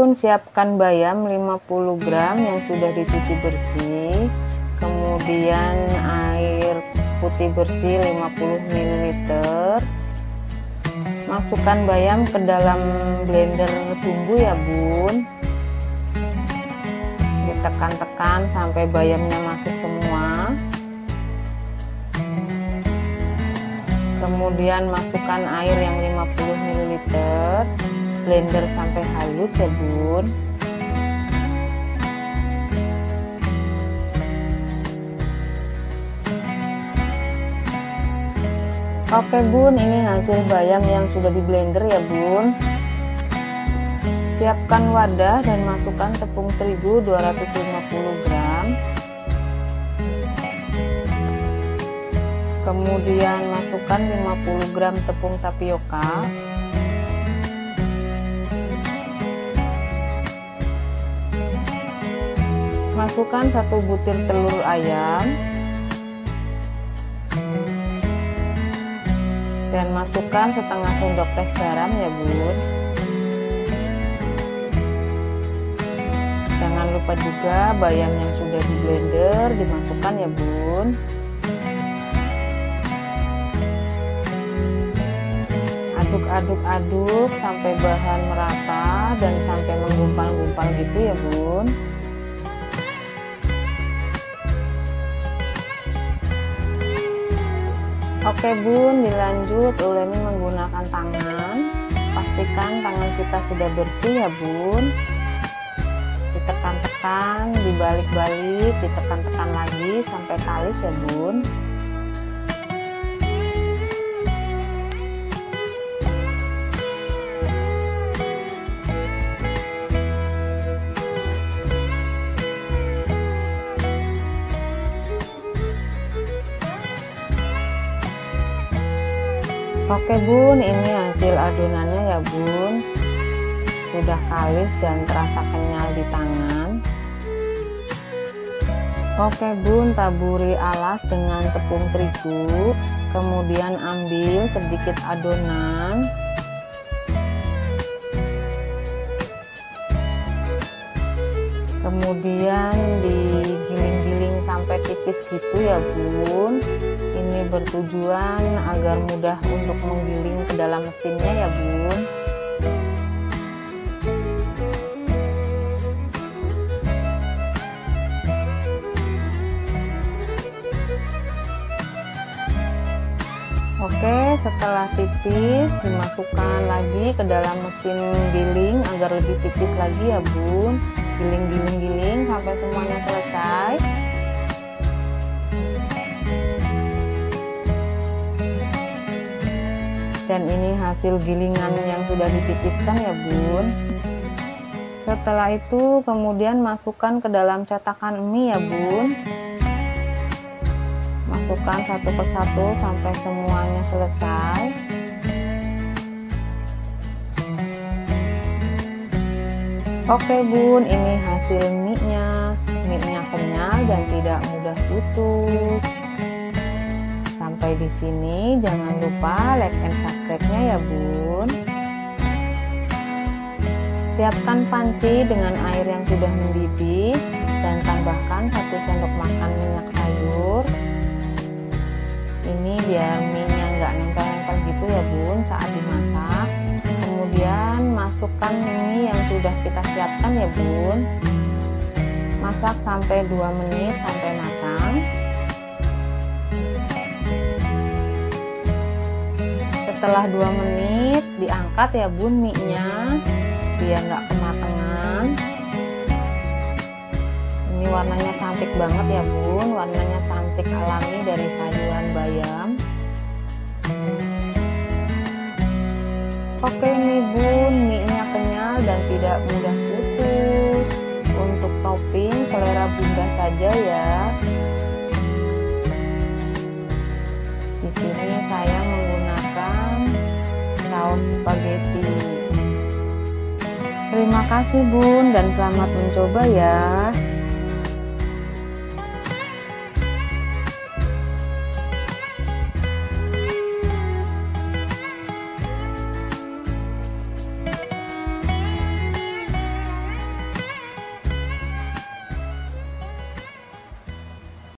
Bun, siapkan bayam 50 gram yang sudah dicuci bersih, kemudian air putih bersih 50 ml. Masukkan bayam ke dalam blender bumbu ya Bun. Ditekan-tekan sampai bayamnya masuk semua. Kemudian masukkan air yang 50 ml, blender sampai halus ya Bun. Oke Bun, ini hasil bayam yang sudah di blender ya Bun. Siapkan wadah dan masukkan tepung terigu 250 gram. Kemudian masukkan 50 gram tepung tapioka. Masukkan 1 butir telur ayam. Dan masukkan setengah sendok teh garam ya Bun. Jangan lupa juga bayam yang sudah di blender dimasukkan ya Bun. Aduk-aduk sampai bahan merata dan sampai menggumpal-gumpal gitu ya Bun. Oke Bun, dilanjut uleni menggunakan tangan. Pastikan tangan kita sudah bersih ya Bun. Ditekan-tekan, dibalik-balik, ditekan-tekan lagi sampai kalis ya Bun. Oke Bun, ini hasil adonannya ya Bun. Sudah kalis dan terasa kenyal di tangan. Oke Bun, taburi alas dengan tepung terigu. Kemudian ambil sedikit adonan. Kemudian digiling-giling sampai tipis gitu ya Bun. Ini bertujuan agar mudah untuk menggiling ke dalam mesinnya ya Bun. Oke, setelah tipis dimasukkan lagi ke dalam mesin giling agar lebih tipis lagi ya Bun. Giling sampai semuanya selesai. Dan ini hasil gilingan yang sudah ditipiskan ya Bun. Setelah itu kemudian masukkan ke dalam cetakan mie ya Bun. Masukkan satu persatu sampai semuanya selesai. Oke Bun, ini hasil mie-nya. Mie-nya kenyal dan tidak mudah putus. Sampai di sini jangan lupa like and subscribe-nya ya Bun. Siapkan panci dengan air yang sudah mendidih dan tambahkan 1 sendok makan minyak sayur. Ini biar mie-nya nggak nempel-nempel gitu ya Bun saat dimasak. Kemudian masukkan mie yang sudah kita siapkan ya Bun. Masak sampai 2 menit sampai matang. Setelah 2 menit diangkat ya Bun mie-nya biar nggak kematangan. Ini warnanya cantik banget ya Bun, warnanya cantik alami dari sayuran bayam. Oke nih Bun, mie-nya kenyal dan tidak mudah putus. Untuk topping selera Bunda saja ya. Di sini saya menggunakan saus spaghetti. Terima kasih Bun dan selamat mencoba ya.